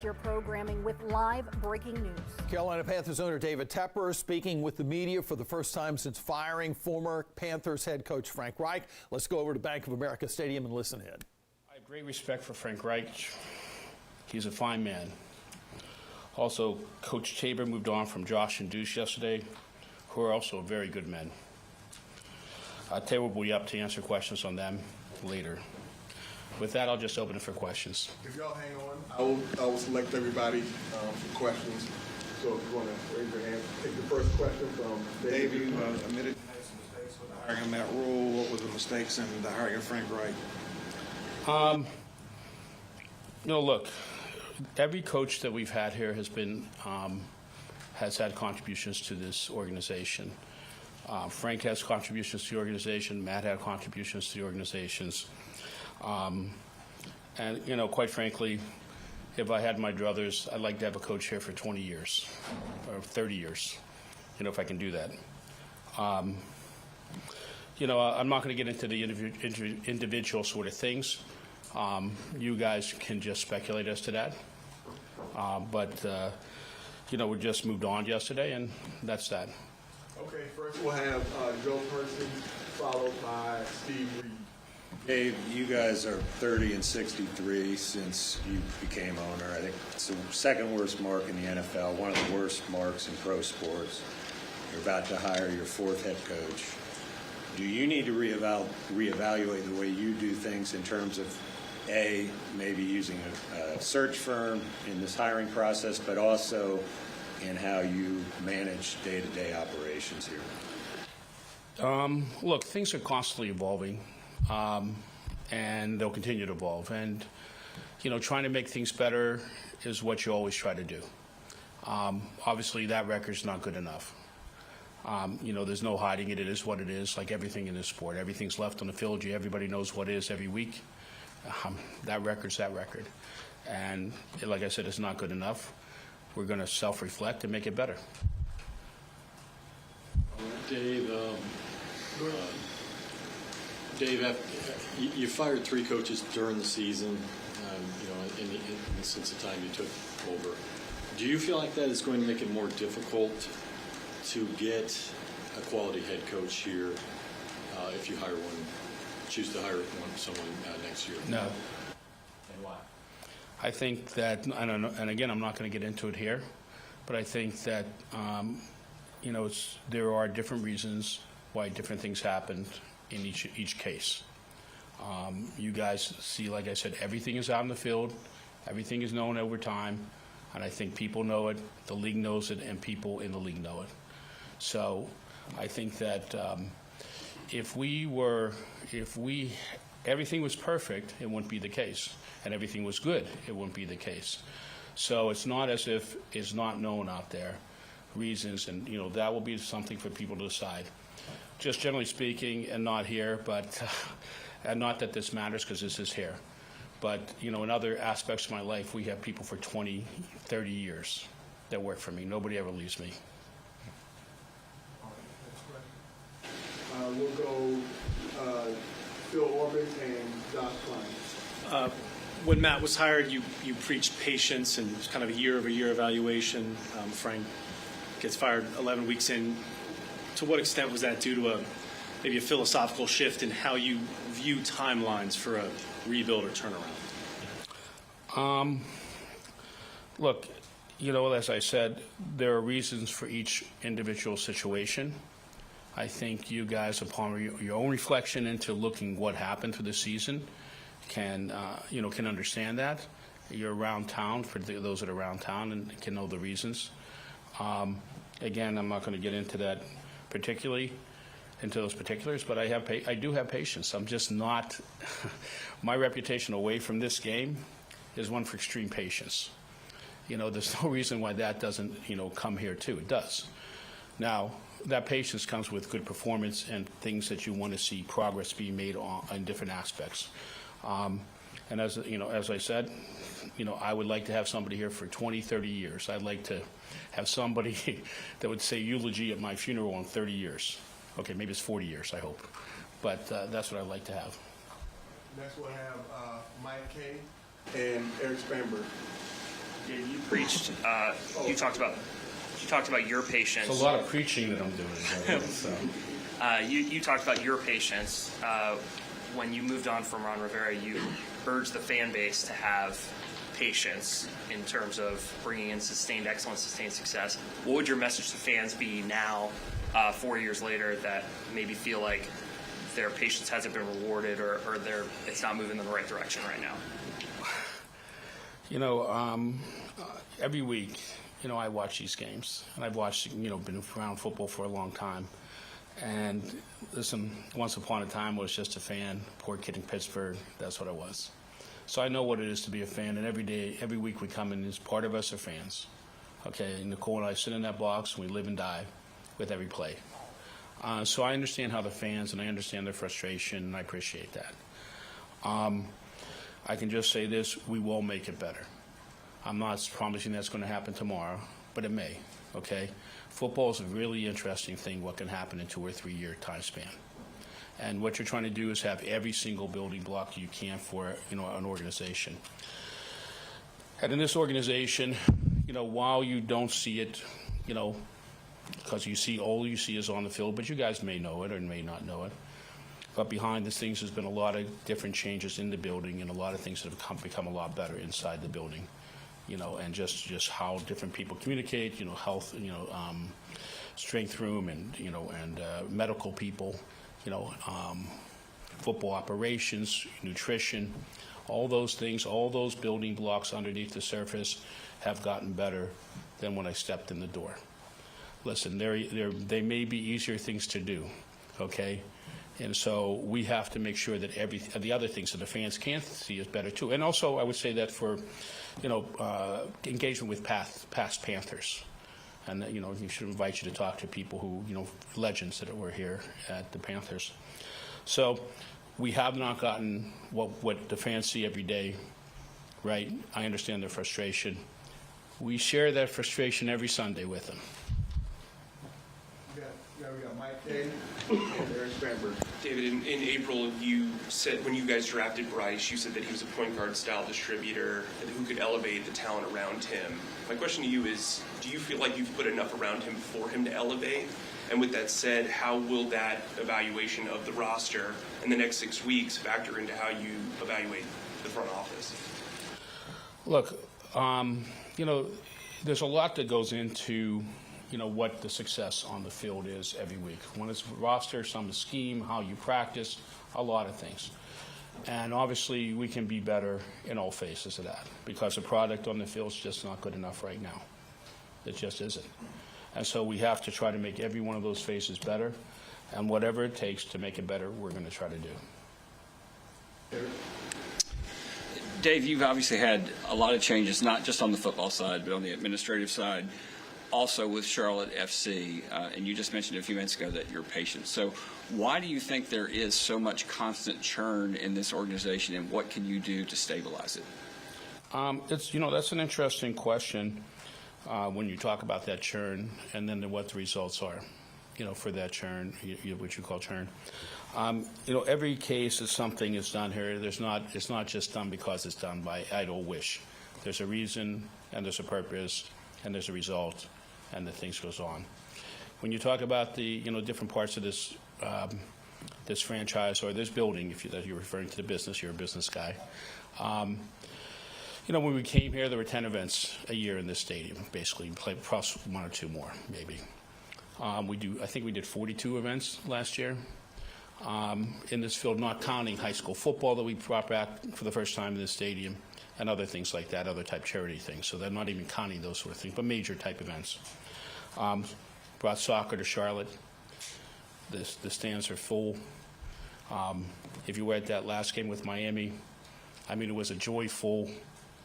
Your programming with live breaking news. Carolina Panthers owner David Tepper speaking with the media for the first time since firing former Panthers head coach Frank Reich. Let's go over to Bank of America Stadium and listen in. I have great respect for Frank Reich. He's a fine man. Also, Coach Tabor moved on from Josh and Deuce yesterday, who are also very good men. Tabor will be up to answer questions on them later. With that, I'll just open it for questions. If y'all hang on, I will select everybody for questions. So if you want to raise your hand, take the first question from Dave. You admitted you made some mistakes with the hiring of Matt Rule. What were the mistakes in the hiring of Frank Reich? Look, every coach that we've had here has had contributions to this organization. Frank has contributions to the organization. Matt had contributions to the organizations. And, quite frankly, if I had my druthers, I'd like to have a coach here for 20 years or 30 years, if I can do that. I'm not going to get into the individual sort of things. You guys can just speculate as to that. We just moved on yesterday, and that's that. Okay, first we'll have Joe Percy, followed by Steve Reed. Dave, you guys are 30 and 63 since you became owner. I think it's the second worst mark in the NFL, one of the worst marks in pro sports. You're about to hire your fourth head coach. Do you need to reevaluate the way you do things in terms of, A, maybe using a search firm in this hiring process, but also in how you manage day-to-day operations here? Look, things are constantly evolving. And they'll continue to evolve. And, trying to make things better is what you always try to do. Obviously, that record's not good enough. There's no hiding it. It is what it is, like everything in this sport. Everything's left on the field. Everybody knows what is every week. That record's that record. And like I said, it's not good enough. We're going to self-reflect and make it better. Dave, you fired 3 coaches during the season, since the time you took over. Do you feel like that is going to make it more difficult to get a quality head coach here if you choose to hire someone next year? No. And why? I think that, I don't know, and again, I'm not going to get into it here, but I think that, there are different reasons why different things happened in each case. You guys see, like I said, everything is out in the field. Everything is known over time. And I think people know it, the league knows it, and people in the league know it. So I think that if everything was perfect, it wouldn't be the case. And everything was good, it wouldn't be the case. So it's not as if it's not known out there, reasons, and that will be something for people to decide. Just generally speaking, and not here, but and not that this matters because this is here. But, in other aspects of my life, we have people for 20, 30 years that work for me. Nobody ever leaves me. We'll go Phil Orbit and Josh Klein. When Matt was hired, you preached patience and kind of a year-over-year evaluation. Frank gets fired 11 weeks in. To what extent was that due to maybe a philosophical shift in how you view timelines for a rebuild or turnaround? Look, as I said, there are reasons for each individual situation. I think you guys, upon your own reflection into looking what happened through the season, can understand that. You're around town, for those that are around town, and can know the reasons. Again, I'm not going to get into that particularly, into those particulars, but I do have patience. I'm just not, my reputation away from this game is one for extreme patience. There's no reason why that doesn't, come here too. It does. Now, that patience comes with good performance and things that you want to see progress being made on different aspects. And as I said, I would like to have somebody here for 20, 30 years. I'd like to have somebody that would say eulogy at my funeral in 30 years. Okay, maybe it's 40 years, I hope. But that's what I'd like to have. Next we'll have Mike Kay and Eric Spanberg. You preached. You talked about your patience. It's a lot of preaching that I'm doing. So. You talked about your patience. When you moved on from Ron Rivera, you urged the fan base to have patience in terms of bringing in sustained excellence, sustained success. What would your message to fans be now, 4 years later, that maybe feel like their patience hasn't been rewarded or it's not moving in the right direction right now? You know, every week, you know, I watch these games, and I've watched, you know, been around football for a long time. And listen, once upon a time, I was just a fan, poor kid in Pittsburgh. That's what I was. So I know what it is to be a fan, and every day, every week we come in, as part of us are fans. Okay, Nicole and I sit in that box, and we live and die with every play. So I understand how the fans, and I understand their frustration, and I appreciate that. I can just say this, we will make it better. I'm not promising that's going to happen tomorrow, but it may, okay? Football is a really interesting thing, what can happen in 2 or 3 year time span. And what you're trying to do is have every single building block you can for, you know, an organization. And in this organization, you know, while you don't see it, you know, because you see, all you see is on the field, but you guys may know it or may not know it. But behind the scenes, there's been a lot of different changes in the building and a lot of things that have become a lot better inside the building, you know, and just how different people communicate, you know, health, you know, strength room and, you know, and medical people, you know, football operations, nutrition, all those things, all those building blocks underneath the surface have gotten better than when I stepped in the door. Listen, they may be easier things to do, okay? And so we have to make sure that the other things that the fans can see is better too. And also, I would say that for, you know, engagement with past Panthers. And, you know, you should invite you to talk to people who, you know, legends that were here at the Panthers. So we have not gotten what the fans see every day, right? I understand their frustration. We share that frustration every Sunday with them. We got Mike Day and Eric Spanberg. David, in April, you said when you guys drafted Bryce, you said that he was a point guard style distributor who could elevate the talent around him. My question to you is, do you feel like you've put enough around him for him to elevate? And with that said, how will that evaluation of the roster in the next 6 weeks factor into how you evaluate the front office? Look, you know, there's a lot that goes into, you know, what the success on the field is every week. When it's roster, some scheme, how you practice, a lot of things. And obviously we can be better in all phases of that because the product on the field is just not good enough right now. It just isn't. And so we have to try to make every one of those phases better, and whatever it takes to make it better, we're going to try to do. Dave, you've obviously had a lot of changes, not just on the football side, but on the administrative side. Also with Charlotte FC, and you just mentioned a few minutes ago that you're patient. So why do you think there is so much constant churn in this organization, and what can you do to stabilize it? It's, you know, that's an interesting question when you talk about that churn and then what the results are, you know, for that churn, what you call churn. You know, every case is something is done here. It's not just done because it's done by idle wish. There's a reason and there's a purpose and there's a result, and the things goes on. When you talk about the, you know, different parts of this this franchise or this building, if you're referring to the business, you're a business guy. You know, when we came here, there were 10 events a year in this stadium, basically. We played plus 1 or 2 more, maybe. I think we did 42 events last year in this field, not counting high school football that we brought back for the first time in this stadium, and other things like that, other type charity things. So they're not even counting those sort of things, but major type events. Brought soccer to Charlotte. The stands are full. If you were at that last game with Miami, I mean, it was a joyful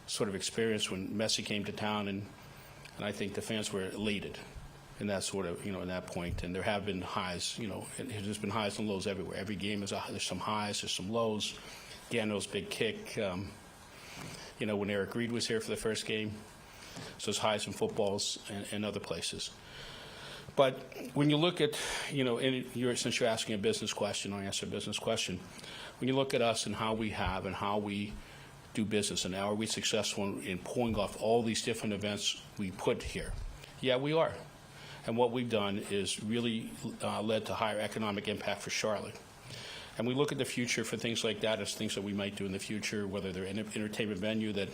sort of experience when Messi came to town, and I think the fans were elated in that sort of, you know, in that point. And there have been highs, you know, and there's been highs and lows everywhere. Every game there's some highs, there's some lows. Gano's big kick. You know, when Eric Reed was here for the first game, so it's highs in footballs and other places. But when you look at, you know, since you're asking a business question, I'll answer a business question. When you look at us and how we have and how we do business. And now are we successful in pulling off all these different events we put here? Yeah, we are. And what we've done is really led to higher economic impact for Charlotte. And we look at the future for things like that as things that we might do in the future, whether they're an entertainment venue that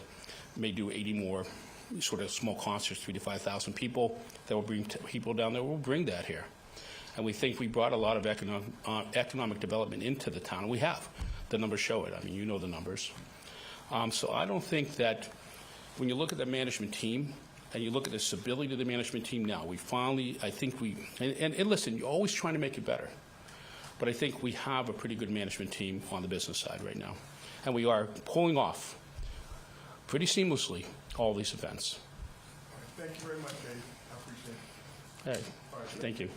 may do 80 more sort of small concerts, 3,000 to 5,000 people, that will bring people down there. We'll bring that here. And we think we brought a lot of economic development into the town, and we have. The numbers show it. I mean, you know the numbers. So I don't think that when you look at the management team and you look at the stability of the management team now, we finally, I think we, and listen, you're always trying to make it better. But I think we have a pretty good management team on the business side right now. And we are pulling off pretty seamlessly all these events. All right, thank you very much, Dave. I appreciate it. Hey, thank you.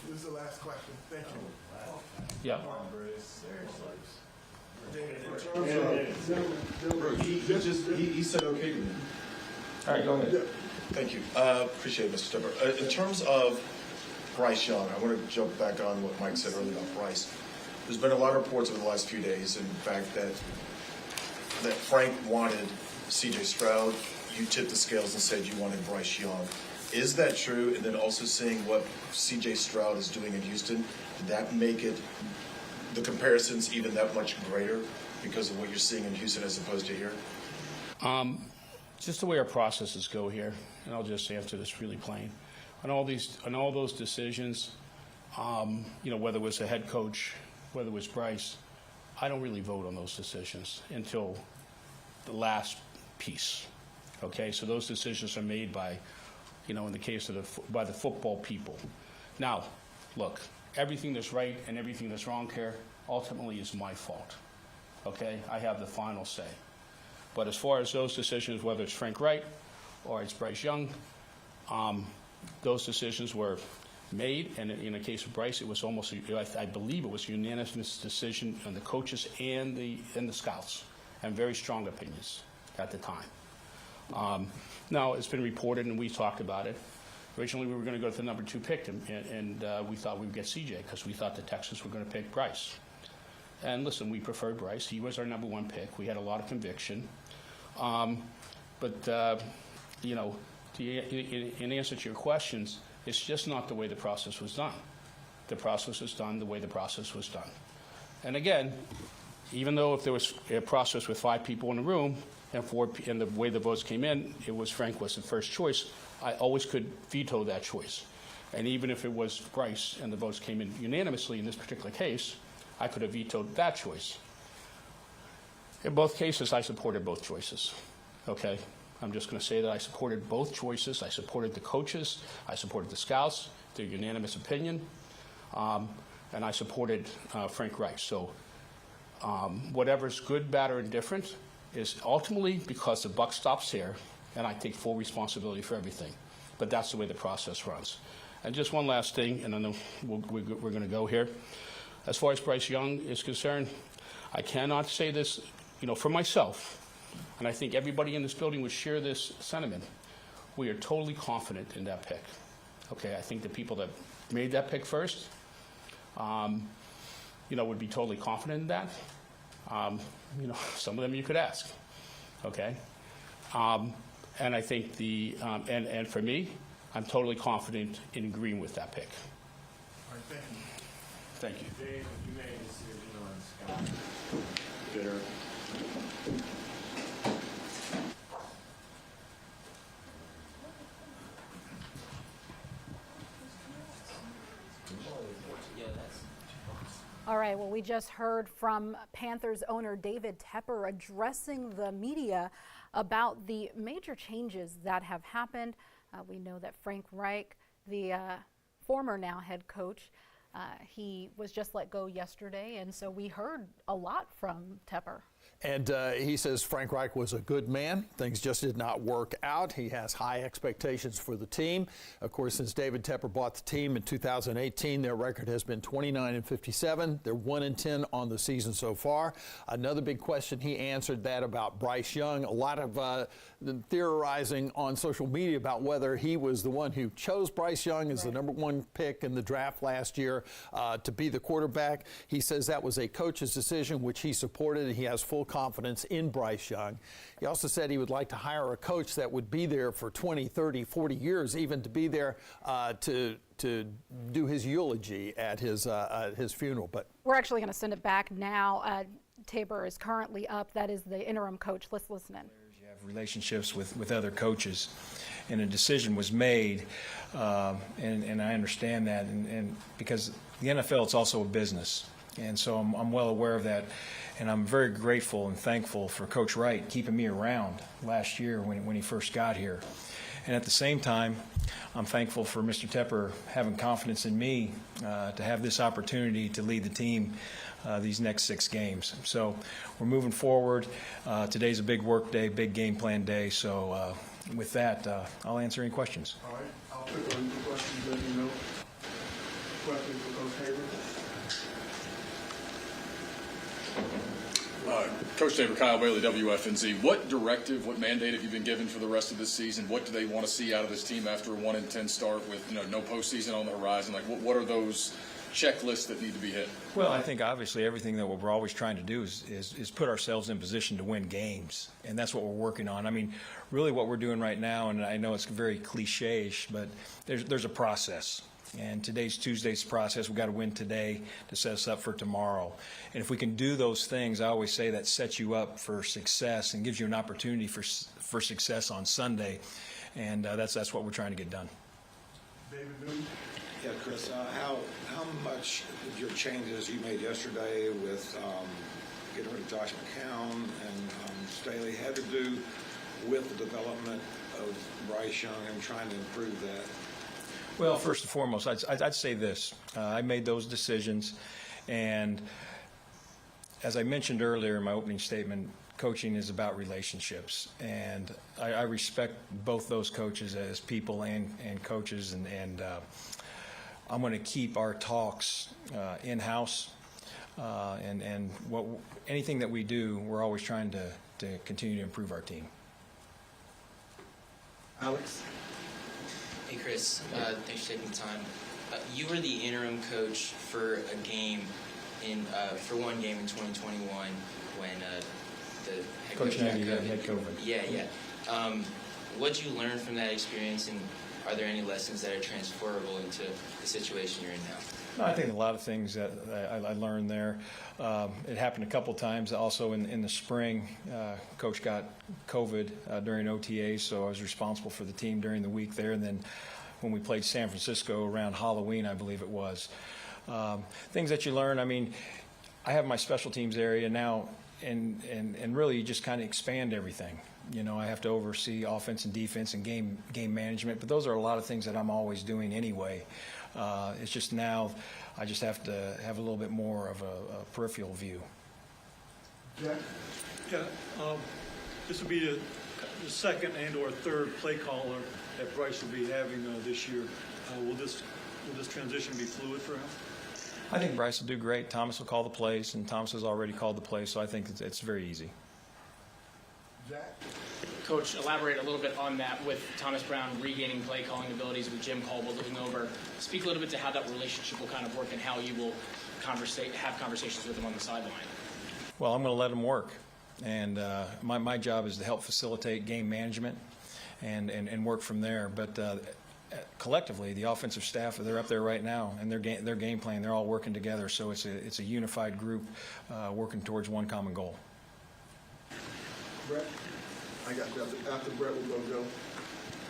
This is the last question. Thank you. Yeah. He said okay to me. All right, go ahead. Thank you. Appreciate it, Mr. Tepper. In terms of Bryce Young, I want to jump back on what Mike said earlier about Bryce. There's been a lot of reports over the last few days, in fact, that Frank wanted C.J. Stroud. You tipped the scales and said you wanted Bryce Young. Is that true? And then also seeing what C.J. Stroud is doing in Houston, did that make it the comparisons even that much greater because of what you're seeing in Houston as opposed to here? Just the way our processes go here, and I'll just answer this really plain. On all those decisions, whether it was the head coach, whether it was Bryce, I don't really vote on those decisions until the last piece. Okay, so those decisions are made by, in the case of by the football people. Now, look, everything that's right and everything that's wrong here ultimately is my fault. Okay, I have the final say. But as far as those decisions, whether it's Frank Reich or it's Bryce Young, those decisions were made, and in the case of Bryce, it was almost, I believe it was a unanimous decision on the coaches and the scouts, and very strong opinions at the time. Now, it's been reported, and we talked about it. Originally, we were going to go to the number 2 pick, and we thought we would get CJ because we thought the Texans were going to pick Bryce. And listen, we preferred Bryce. He was our number 1 pick. We had a lot of conviction. In answer to your questions, it's just not the way the process was done. The process was done the way the process was done. And again, even though if there was a process with 5 people in the room and the way the votes came in, it was Frank was the first choice, I always could veto that choice. And even if it was Bryce and the votes came in unanimously in this particular case, I could have vetoed that choice. In both cases, I supported both choices. Okay? I'm just going to say that I supported both choices. I supported the coaches. I supported the scouts, their unanimous opinion. And I supported Frank Reich. So whatever's good, bad, or indifferent is ultimately because the buck stops here, and I take full responsibility for everything. But that's the way the process runs. And just one last thing, and then we're going to go here. As far as Bryce Young is concerned, I cannot say this, for myself, and I think everybody in this building would share this sentiment. We are totally confident in that pick. Okay, I think the people that made that pick first, would be totally confident in that. Some of them you could ask. Okay, and I think and for me, I'm totally confident in agreeing with that pick. All right, thank you. Thank you. Dave, you made a decision on Scott Bitter. All right, well, we just heard from Panthers owner David Tepper addressing the media about the major changes that have happened. We know that Frank Reich, the former now head coach, he was just let go yesterday, and so we heard a lot from Tepper. And he says Frank Reich was a good man. Things just did not work out. He has high expectations for the team. Of course, since David Tepper bought the team in 2018, their record has been 29-57. They're 1-10 on the season so far. Another big question he answered that about Bryce Young. A lot of theorizing on social media about whether he was the one who chose Bryce Young as the #1 pick in the draft last year to be the quarterback. He says that was a coach's decision, which he supported, and he has full confidence in Bryce Young. He also said he would like to hire a coach that would be there for 20, 30, 40 years, even to be there to do his eulogy at his funeral. But we're actually going to send it back now. Tabor is currently up. That is the interim coach. Let's listen in. You have relationships with other coaches, and a decision was made, and I understand that, and because the NFL, it's also a business, and so I'm well aware of that. And I'm very grateful and thankful for Coach Wright keeping me around last year when he first got here. And at the same time, I'm thankful for Mr. Tepper having confidence in me to have this opportunity to lead the team these next 6 games. So we're moving forward. Today's a big work day, big game plan day. So with that, I'll answer any questions. All right, I'll pick on the questions that you know. Questions for Coach Tabor? Coach Tabor, Kyle Bailey, WFNZ. What directive, what mandate have you been given for the rest of this season? What do they want to see out of this team after a 1-10 start with no postseason on the horizon? Like, what are those checklists that need to be hit? Well, I think obviously everything that we're always trying to do is put ourselves in position to win games, and that's what we're working on. I mean, really what we're doing right now, and I know it's very cliche-ish, but there's a process. And today's Tuesday's process. We've got to win today to set us up for tomorrow. And if we can do those things, I always say that sets you up for success and gives you an opportunity for success on Sunday. And that's what we're trying to get done. David Newton? Yeah, Chris, how much of your changes you made yesterday with getting rid of Josh McCown and Staley had to do with the development of Bryce Young and trying to improve that? Well, first and foremost, I'd say this. I made those decisions, and as I mentioned earlier in my opening statement, coaching is about relationships, and I respect both those coaches as people and coaches, and I'm going to keep our talks in-house, and anything that we do, we're always trying to continue to improve our team. Alex? Hey Chris, thanks for taking the time. You were the interim coach for a game for one game in 2021 when the head coach had COVID. Yeah. What'd you learn from that experience, and are there any lessons that are transferable into the situation you're in now? No, I think a lot of things that I learned there. It happened a couple times. Also in the spring, Coach got COVID during OTAs, so I was responsible for the team during the week there. And then when we played San Francisco around Halloween, I believe it was. Things that you learn, I mean, I have my special teams area now, and really you just kind of expand everything. You know, I have to oversee offense and defense and game management, but those are a lot of things that I'm always doing anyway. It's just now I just have to have a little bit more of a peripheral view. Jack? Yeah, this will be the second and/or third play caller that Bryce will be having this year. Will this transition be fluid for him? I think Bryce will do great. Thomas will call the plays, and Thomas has already called the plays, so I think it's very easy. Jack? Coach, elaborate a little bit on that with Thomas Brown regaining play calling abilities with Jim Caldwell looking over. Speak a little bit to how that relationship will kind of work and how you will have conversations with him on the sideline. Well, I'm going to let him work, and my job is to help facilitate game management and work from there. But collectively, the offensive staff, they're up there right now, and their game plan, they're all working together. So it's a unified group working towards one common goal. Brett? I got you. After Brett, we'll go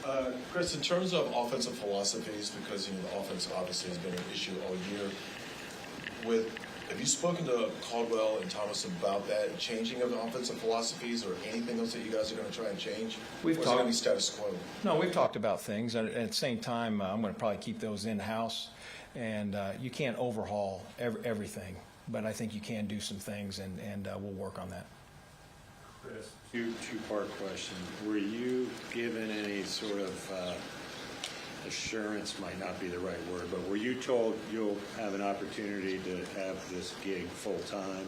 Joe. Chris, in terms of offensive philosophies, because the offense obviously has been an issue all year, have you spoken to Caldwell and Thomas about that changing of the offensive philosophies, or anything else that you guys are going to try and change? We've or is it going to be status quo? No, we've talked about things, and at the same time, I'm going to probably keep those in-house. And you can't overhaul everything, but I think you can do some things, and we'll work on that. Chris, two-part question. Were you given any sort of assurance, might not be the right word, but were you told you'll have an opportunity to have this gig full-time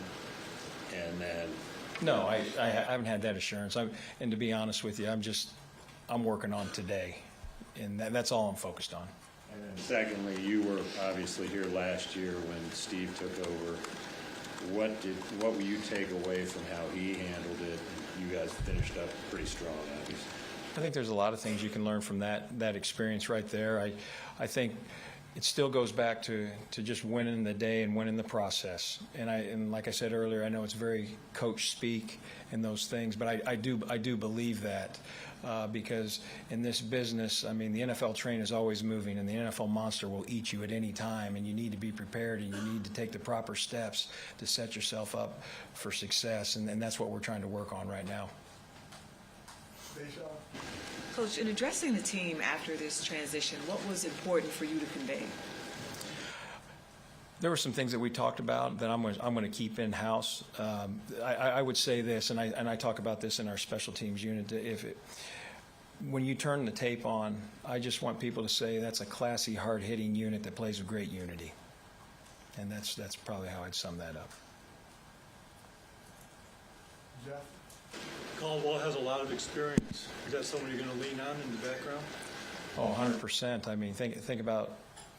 and then? No, I haven't had that assurance. And to be honest with you, I'm working on today, and that's all I'm focused on. And then secondly, you were obviously here last year when Steve took over. What will you take away from how he handled it? You guys finished up pretty strong, obviously. I think there's a lot of things you can learn from that experience right there. I think it still goes back to just winning the day and winning the process. And like I said earlier, I know it's very coach speak and those things, but I do believe that because in this business, I mean, the NFL train is always moving, and the NFL monster will eat you at any time, and you need to be prepared, and you need to take the proper steps to set yourself up for success, and that's what we're trying to work on right now. Coach, in addressing the team after this transition, what was important for you to convey? There were some things that we talked about that I'm going to keep in house. I would say this, and I talk about this in our special teams unit. When you turn the tape on, I just want people to say that's a classy, hard-hitting unit that plays with great unity, and that's probably how I'd sum that up. Jeff? Caldwell has a lot of experience. Is that someone you're going to lean on in the background? Oh, 100%. I mean, think about,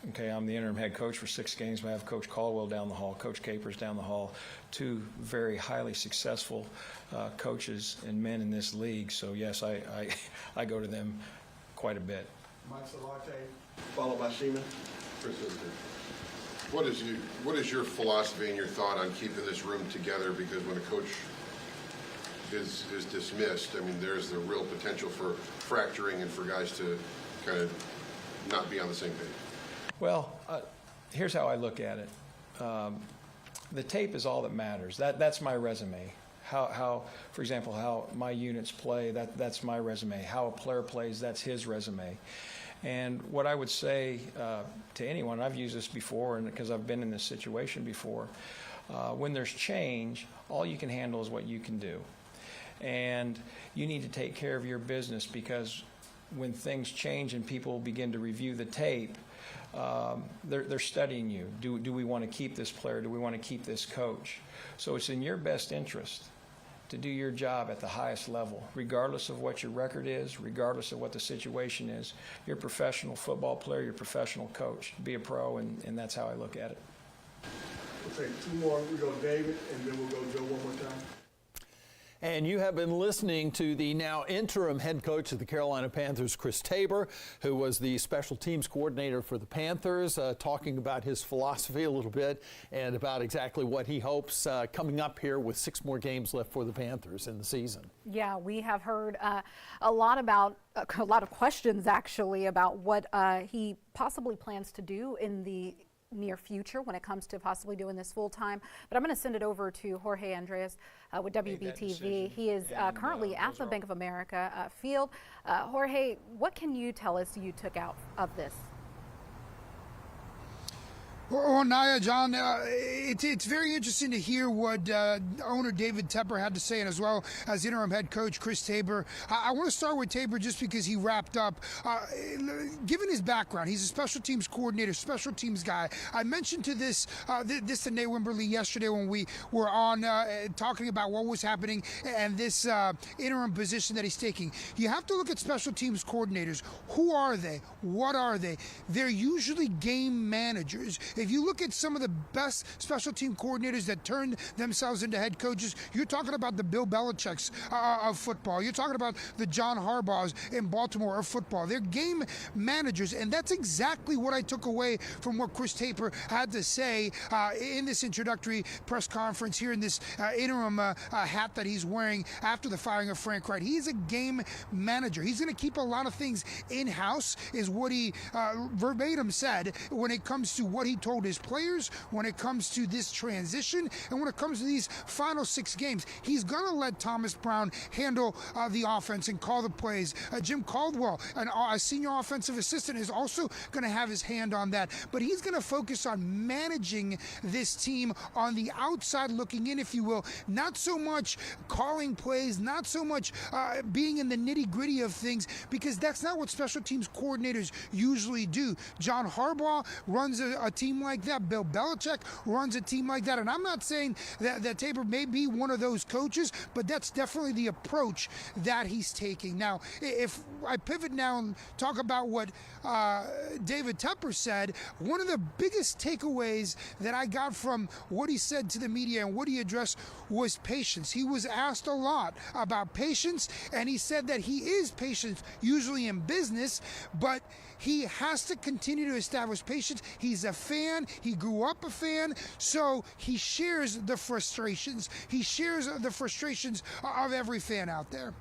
okay, I'm the interim head coach for 6 games. I have Coach Caldwell down the hall, Coach Capers down the hall, 2 very highly successful coaches and men in this league. So, yes, I go to them quite a bit. Mike Salate, followed by Sheeman. What is your philosophy and your thought on keeping this room together? Because when a coach is dismissed, I mean, there's the real potential for fracturing and for guys to kind of not be on the same page. Well, here's how I look at it. The tape is all that matters. That's my resume. How, for example, how my units play, that's my resume. How a player plays, that's his resume. And what I would say to anyone, I've used this before, and because I've been in this situation before, when there's change, all you can handle is what you can do. And you need to take care of your business, because when things change and people begin to review the tape, they're studying you. Do we want to keep this player? Do we want to keep this coach? So it's in your best interest to do your job at the highest level, regardless of what your record is, regardless of what the situation is. You're a professional football player, you're a professional coach. Be a pro, and that's how I look at it. We'll take 2 more. We go David, and then we'll go Joe one more time. And you have been listening to the now interim head coach of the Carolina Panthers, Chris Tabor, who was the special teams coordinator for the Panthers, talking about his philosophy a little bit and about exactly what he hopes coming up here with 6 more games left for the Panthers in the season. Yeah, we have heard a lot of questions actually about what he possibly plans to do in the near future when it comes to possibly doing this full time. But I'm going to send it over to Jorge Andres with WBTV. He is currently at the Bank of America field. Jorge, what can you tell us you took out of this? Well, Naya, John, it's very interesting to hear what owner David Tepper had to say, and as well as interim head coach Chris Tabor. I want to start with Tabor just because he wrapped up. Given his background, he's a special teams coordinator, special teams guy. I mentioned to this to Nate Wimberly yesterday when we were on talking about what was happening and this interim position that he's taking. You have to look at special teams coordinators. Who are they? What are they? They're usually game managers. If you look at some of the best special team coordinators that turned themselves into head coaches, you're talking about the Bill Belichick's of football. You're talking about the John Harbaughs in Baltimore of football. They're game managers, and that's exactly what I took away from what Chris Tabor had to say in this introductory press conference here in this interim hat that he's wearing after the firing of Frank Reich. He's a game manager. He's going to keep a lot of things in-house, is what he verbatim said when it comes to what he told told his players when it comes to this transition and when it comes to these final 6 games. He's going to let Thomas Brown handle the offense and call the plays. Jim Caldwell, a senior offensive assistant, is also going to have his hand on that. But he's going to focus on managing this team on the outside looking in, if you will. Not so much calling plays, not so much being in the nitty-gritty of things, because that's not what special teams coordinators usually do. John Harbaugh runs a team like that. Bill Belichick runs a team like that. And I'm not saying that Tabor may be one of those coaches, but that's definitely the approach that he's taking. Now, if I pivot now and talk about what David Tepper said, one of the biggest takeaways that I got from what he said to the media and what he addressed was patience. He was asked a lot about patience, and he said that he is patient usually in business, but he has to continue to establish patience. He's a fan. He grew up a fan, so he shares the frustrations. He shares the frustrations of every fan out there.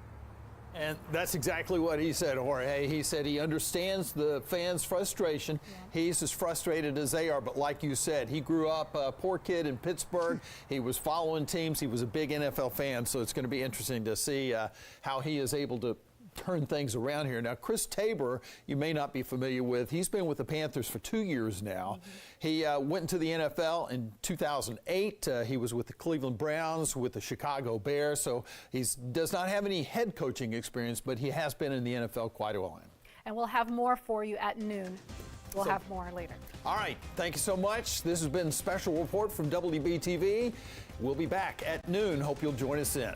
And that's exactly what he said, Jorge. He said he understands the fans' frustration. Yeah. He's as frustrated as they are, but like you said, he grew up a poor kid in Pittsburgh. He was following teams. He was a big NFL fan, so it's going to be interesting to see how he is able to turn things around here. Now, Chris Tabor, you may not be familiar with. He's been with the Panthers for 2 years now. Mm-hmm. He went into the NFL in 2008. He was with the Cleveland Browns, with the Chicago Bears. So he does not have any head coaching experience, but he has been in the NFL quite a while. And we'll have more for you at noon. We'll have more later. All right. Thank you so much. This has been a special report from WBTV. We'll be back at noon. Hope you'll join us in.